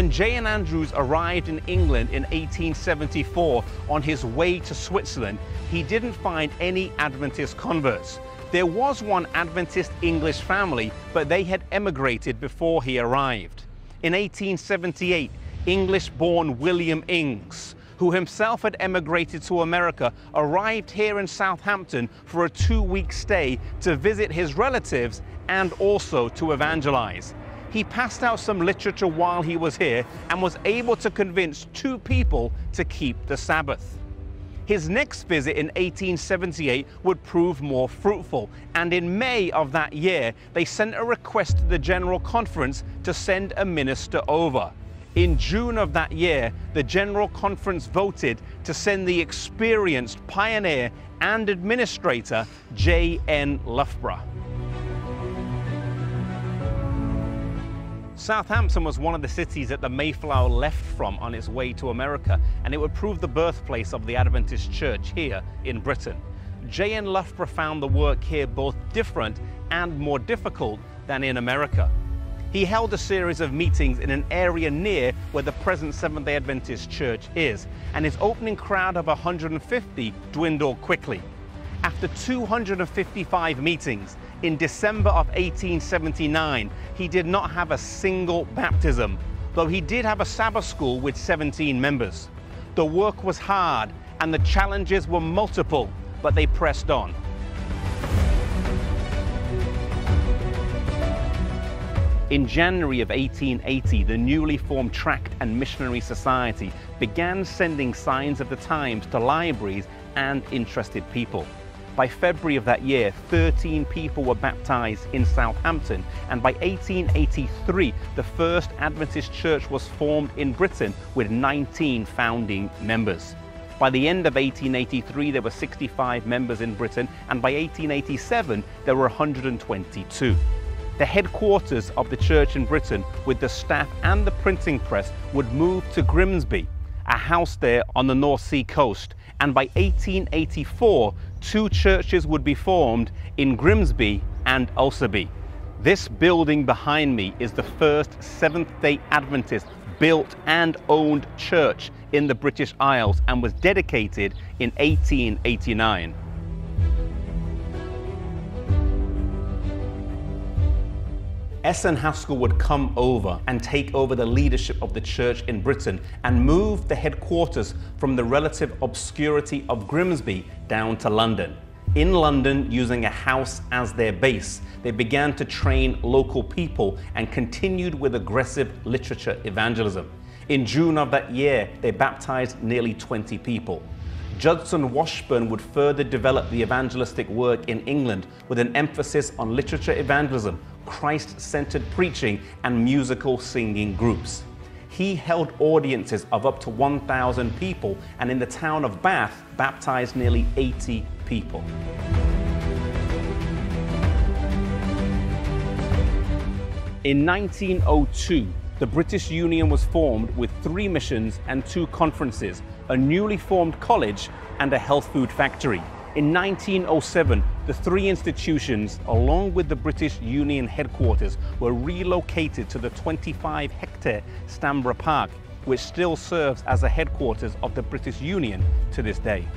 When J. N. Andrews arrived in England in 1874 on his way to Switzerland, he didn't find any Adventist converts. There was one Adventist English family, but they had emigrated before he arrived. In 1878, English-born William Ings, who himself had emigrated to America, arrived here in Southampton for a 2-week stay to visit his relatives and also to evangelize. He passed out some literature while he was here and was able to convince 2 people to keep the Sabbath. His next visit in 1878 would prove more fruitful, and in May of that year, they sent a request to the General Conference to send a minister over. In June of that year, the General Conference voted to send the experienced pioneer and administrator J. N. Loughborough. Southampton was one of the cities that the Mayflower left from on its way to America, and it would prove the birthplace of the Adventist Church here in Britain. J. N. Loughborough found the work here both different and more difficult than in America. He held a series of meetings in an area near where the present Seventh-day Adventist Church is, and his opening crowd of 150 dwindled quickly. After 255 meetings, in December of 1879, he did not have a single baptism, though he did have a Sabbath school with 17 members. The work was hard and the challenges were multiple, but they pressed on. In January of 1880, the newly formed Tract and Missionary Society began sending signs of the times to libraries and interested people. By February of that year, 13 people were baptized in Southampton, and by 1883, the first Adventist church was formed in Britain with 19 founding members. By the end of 1883, there were 65 members in Britain, and by 1887, there were 122. The headquarters of the church in Britain, with the staff and the printing press, would move to Grimsby, a house there on the North Sea coast, and by 1884, 2 churches would be formed in Grimsby and Ulceby. This building behind me is the first Seventh-day Adventist built and owned church in the British Isles and was dedicated in 1889. S.N. Haskell would come over and take over the leadership of the church in Britain and move the headquarters from the relative obscurity of Grimsby down to London. In London, using a house as their base, they began to train local people and continued with aggressive literature evangelism. In June of that year, they baptized nearly 20 people. Judson Washburn would further develop the evangelistic work in England with an emphasis on literature evangelism, Christ-centered preaching, and musical singing groups. He held audiences of up to 1,000 people, and in the town of Bath, baptized nearly 80 people. In 1902, the British Union was formed with 3 missions and 2 conferences, a newly formed college, and a health food factory. In 1907, the 3 institutions, along with the British Union headquarters, were relocated to the 25-hectare Stanborough Park, which still serves as the headquarters of the British Union to this day.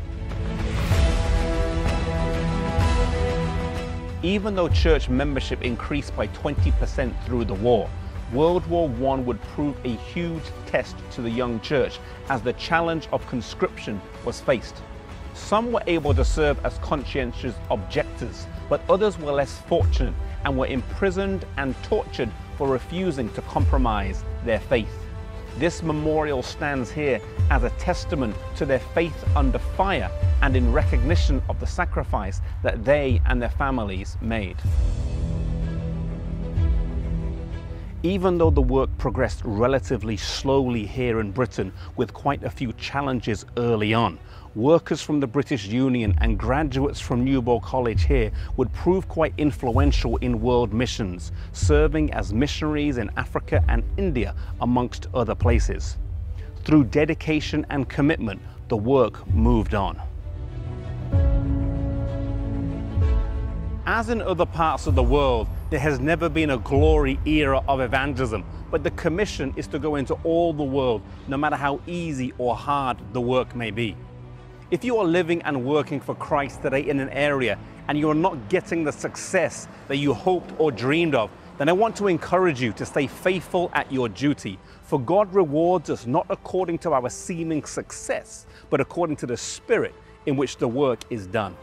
Even though church membership increased by 20% through the war, World War I would prove a huge test to the young church as the challenge of conscription was faced. Some were able to serve as conscientious objectors, but others were less fortunate and were imprisoned and tortured for refusing to compromise their faith. This memorial stands here as a testament to their faith under fire and in recognition of the sacrifice that they and their families made. Even though the work progressed relatively slowly here in Britain with quite a few challenges early on, workers from the British Union and graduates from Newbold College here would prove quite influential in world missions, serving as missionaries in Africa and India, amongst other places. Through dedication and commitment, the work moved on. As in other parts of the world, There has never been a glory era of evangelism, but the commission is to go into all the world, no matter how easy or hard the work may be. If you are living and working for Christ today in an area and you are not getting the success that you hoped or dreamed of, then I want to encourage you to stay faithful at your duty. For God rewards us not according to our seeming success, but according to the spirit in which the work is done.